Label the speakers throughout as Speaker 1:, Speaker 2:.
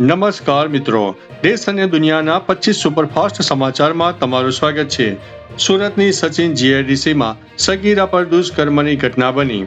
Speaker 1: નમસ્કાર મિત્રો, દેશ અને દુનિયાના 25 સુપરફાસ્ટ સમાચારમાં તમારું સ્વાગત છે। સુરતની સચિન જીઆઈડીસીમાં સગીરા પર દુષ્કર્મની ઘટના બની।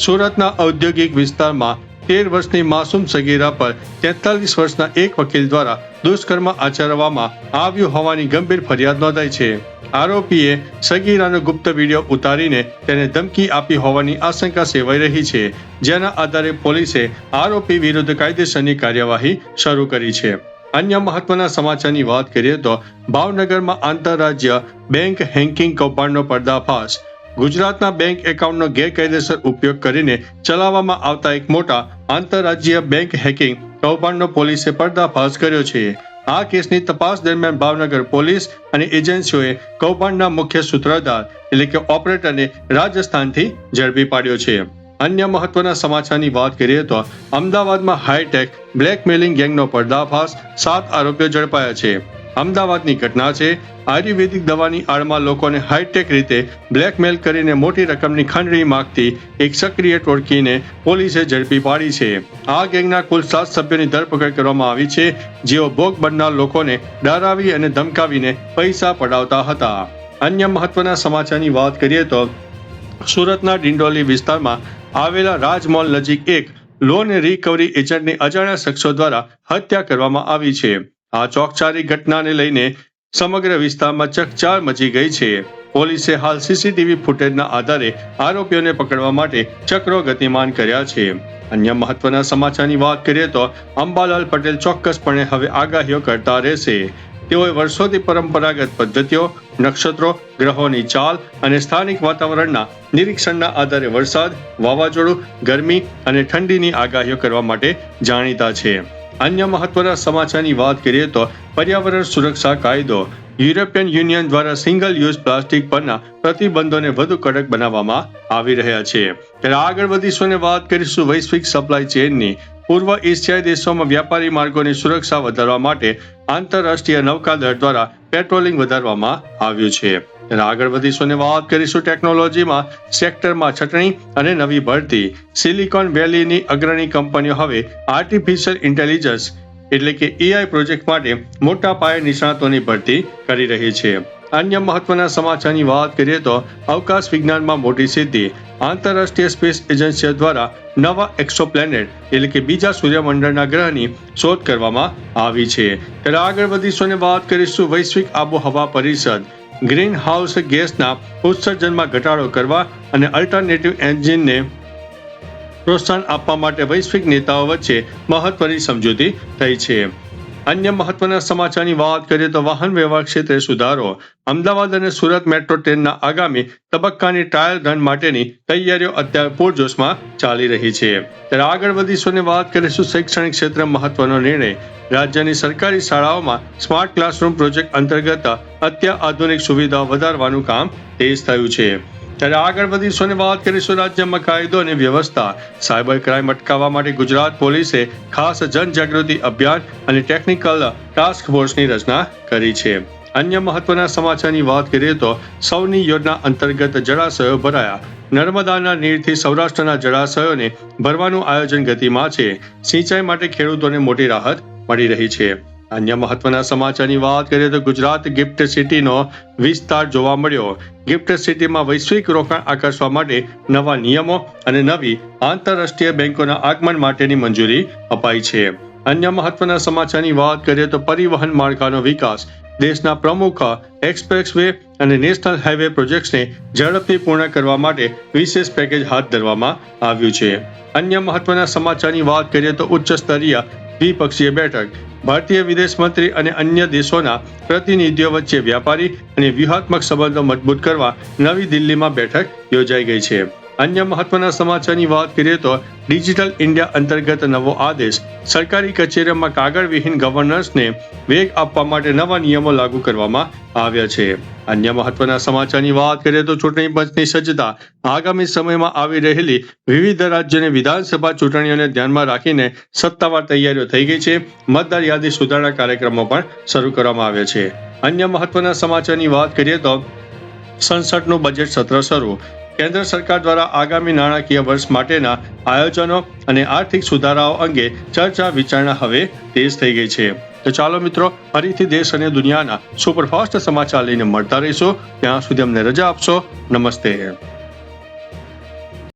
Speaker 1: સુરતના ઔદ્યોગિક વિસ્તારમાં 13 વર્ષની માસૂમ સગીરા પર 43 વર્ષના એક વકીલ દ્વારા દુષ્કર્મ આચરવામાં આવ્યું હોવાની ગંભીર ફરિયાદ નોંધાઈ છે। આરોપીએ સગીરાનો ગુપ્ત વિડીયો ઉતારીને તેને ધમકી આપી હોવાની આશંકા સેવાઈ રહી છે, જેના આધારે પોલીસે આરોપી વિરુદ્ધ કાયદેસરની કાર્યવાહી શરૂ કરી છે। અન્ય મહત્વના સમાચારની વાત કરીએ તો ભાવનગરમાં આંતરરાજ્ય બેંક હેકિંગ કૌભાંડનો પર્દાફાશ। ગુજરાતના બેંક એકાઉન્ટનો ગેરકાયદેસર ઉપયોગ કરીને ચલાવવામાં આવતા એક મોટા આંતરરાજ્ય બેંક હેકિંગ કૌભાંડનો પોલીસે પર્દાફાશ કર્યો છે। આ કેસની તપાસ દરમિયાન ભાવનગર પોલીસ અને એજન્સીઓએ કૌભાંડના મુખ્ય સૂત્રધાર એટલે કે ઓપરેટરને રાજસ્થાનથી ઝડપી પાડ્યો છે। અન્ય મહત્વના સમાચારની વાત કરીએ તો અમદાવાદમાં હાઈટેક બ્લેકમેલિંગ ગેંગનો પર્દાફાશ, 7 આરોપીઓ ઝડપાયા છે। અમદાવાદની ઘટના છે। આયુર્વેદિક દવાની આડમાં લોકોને હાઈટેક રીતે બ્લેકમેલ કરીને મોટી રકમની ખંડણી માંગતી એક સક્રિય ટોળકીને પોલીસે ઝડપી પાડી છે। આ ગેંગના કુલ 7 સભ્યોની ધરપકડ કરવામાં આવી છે, જેઓ ભોગ બનનાર લોકોને ડરાવી અને ધમકાવીને પૈસા પડાવતા હતા। અન્ય મહત્વના સમાચારની વાત કરીએ તો સુરતના ડિંડોલી વિસ્તારમાં આવેલા રાજમોલ નજીક એક લોન રિકવરી એજન્ટની અજાણ્યા શખ્સો દ્વારા હત્યા કરવામાં આવી છે। આ ચોકચારી ઘટનાને લઈને સમગ્ર વિસ્તારમાં ચકચાર મચી ગઈ છે। પોલીસે હાલ સીસીટીવી ફૂટેજના આધારે આરોપીઓને પકડવા માટે ચક્રો ગતિમાન કર્યા છે। અન્ય મહત્વના સમાચારની વાત કરીએ તો અંબાલાલ પટેલ ચોક્કસપણે હવે આગાહીઓ કરતા રહેશે। તેઓએ વર્ષોથી પરંપરાગત પદ્ધતિઓ, નક્ષત્રો, ગ્રહોની ચાલ અને સ્થાનિક વાતાવરણના નિરીક્ષણના આધારે વરસાદ, વાવાઝોડું, ગરમી અને ઠંડીની આગાહીઓ કરવા માટે જાણીતા છે। અન્ય મહત્વના સમાચારની વાત કરીએ તો પર્યાવરણ સુરક્ષા કાયદો। યુરોપિયન યુનિયન દ્વારા સિંગલ યુઝ પ્લાસ્ટિક પરના પ્રતિબંધોને વધુ કડક બનાવવામાં આવી રહ્યા છે। ત્યારે આગળ વધીશું અને વાત કરીશું વૈશ્વિક સપ્લાય ચેનની। પૂર્વ એશિયાઈ દેશોમાં વ્યાપારી માર્ગોની સુરક્ષા વધારવા માટે આંતરરાષ્ટ્રીય નૌકાદળ દ્વારા પેટ્રોલિંગ વધારવામાં આવ્યું છે। ત્યારે આગળ વધીશું અને વાત કરીશું ટેકનોલોજીમાં સેક્ટરમાં છટણી અને નવી ભરતી। સિલિકોન વેલીની અગ્રણી કંપનીઓ હવે આર્ટિફિશિયલ ઇન્ટેલિજન્સ એટલે કે એઆઈ પ્રોજેક્ટ માટે મોટા પાયે નિષ્ણાતોની ભરતી કરી રહી છે। અન્ય મહત્વના સમાચારની વાત કરીએ તો અવકાશ વિજ્ઞાનમાં મોટી સિદ્ધિ। આંતરરાષ્ટ્રીય સ્પેસ એજન્સીઓ દ્વારા નવા એક્સોપ્લેનેટ એટલે કે બીજા સૂર્યમંડળના ગ્રહની શોધ કરવામાં આવી છે। ત્યારે આગળ વધીશું અને વાત કરીશું વૈશ્વિક આબોહવા પરિષદ। ગ્રીન હાઉસ ગેસના ઉત્સર્જનમાં ઘટાડો કરવા અને અલ્ટરનેટિવ એન્જિનને પ્રોત્સાહન આપવા માટે વૈશ્વિક નેતાઓ વચ્ચે મહત્વની સમજૂતી થઈ છે। અન્ય મહત્વના સમાચારની વાત કરીએ તો વાહન વ્યવહાર ક્ષેત્રે સુધારો। અમદાવાદ અને સુરત મેટ્રો ટ્રેનના આગામી તબક્કાની ટ્રાયલ રન માટેની તૈયારીઓ અત્યારે પૂરજોશમાં ચાલી રહી છે। ત્યારે આગળ વધીશું અને વાત કરીશું શૈક્ષણિક ક્ષેત્રે મહત્વનો નિર્ણય। રાજ્યની સરકારી શાળાઓમાં સ્માર્ટ ક્લાસરૂમ પ્રોજેક્ટ અંતર્ગત અત્યાધુનિક સુવિધાઓ વધારવાનું કામ તેજ થયું છે। ત્યારે આગળ વધીશું અને વાત કરીશું રાજ્યમાં કાયદો અને વ્યવસ્થા। સાયબર ક્રાઇમ અટકાવવા માટે ગુજરાત પોલીસે ખાસ જનજાગૃતિ અભિયાન અને ટેકનિકલ ટાસ્ક ફોર્સની રચના કરી છે। અન્ય મહત્વના સમાચારની વાત કરીએ તો સૌની યોજના અંતર્ગત જળાશયો ભરાયા। નર્મદાના નીરથી સૌરાષ્ટ્રના જળાશયોને ભરવાનું આયોજન ગતિમાં છે। સિંચાઈ માટે ખેડૂતોને મોટી રાહત મળી રહી છે। અન્ય મહત્વના સમાચારની વાત કરીએ તો ગુજરાત ગિફ્ટ સિટીનો વિસ્તાર જોવા મળ્યો। ગિફ્ટ સિટીમાં વૈશ્વિક રોકાણ આકર્ષવા માટે નવા નિયમો અને નવી આંતરરાષ્ટ્રીય બેંકોના આગમન માટેની મંજૂરી અપાઈ છે। અન્ય મહત્વના સમાચારની વાત કરીએ તો પરિવહન માળખાનો વિકાસ। દેશના પ્રમુખ એક્સપ્રેસવે અને નેશનલ હાઈવે પ્રોજેક્ટ્સને ઝડપથી પૂર્ણ કરવા માટે વિશેષ પેકેજ હાથ ધરવામાં આવ્યું છે। અન્ય મહત્વના સમાચારની વાત કરીએ તો ઉચ્ચ સ્તરીય દ્વિપક્ષીય બેઠક। ભારતીય વિદેશ મંત્રી અને અન્ય દેશોના પ્રતિનિધિઓ વચ્ચે વ્યાપારી અને વ્યૂહાત્મક સંબંધો મજબૂત કરવા નવી દિલ્હીમાં બેઠક યોજાઈ ગઈ છે। અન્ય મહત્વના સમાચારની વાત કરીએ તો ડિજિટલ ઇન્ડિયા અંતર્ગત નવો આદેશ। સરકારી કચેરીઓમાં કાગળ વિહીન ગવર્નન્સને વેગ આપવા માટે નવા નિયમો લાગુ કરવામાં આવ્યા છે। અન્ય મહત્વના સમાચારની વાત કરીએ તો ચૂંટણી પંચની સજ્જતા। આગામી સમયમાં આવી રહેલી વિવિધ રાજ્યોની વિધાનસભા ચૂંટણીઓને ધ્યાનમાં રાખીને સત્તાવાર તૈયારીઓ થઈ ગઈ છે। મતદાર યાદી સુધારણા કાર્યક્રમો પણ શરૂ કરવામાં આવ્યા છે। અન્ય મહત્વના સમાચારની વાત કરીએ તો સંસદનું બજેટ સત્ર શરૂ। કેન્દ્ર સરકાર દ્વારા આગામી નાણાકીય વર્ષ માટેના આયોજનો અને આર્થિક સુધારાઓ અંગે ચર્ચા વિચારણા હવે તેજ થઈ ગઈ છે. તો ચાલો મિત્રો, ફરીથી દેશ અને દુનિયાના સુપરફાસ્ટ સમાચાર લઈને મળતા રહીશું. ત્યાં સુધી અમને રજા આપશો. નમસ્તે.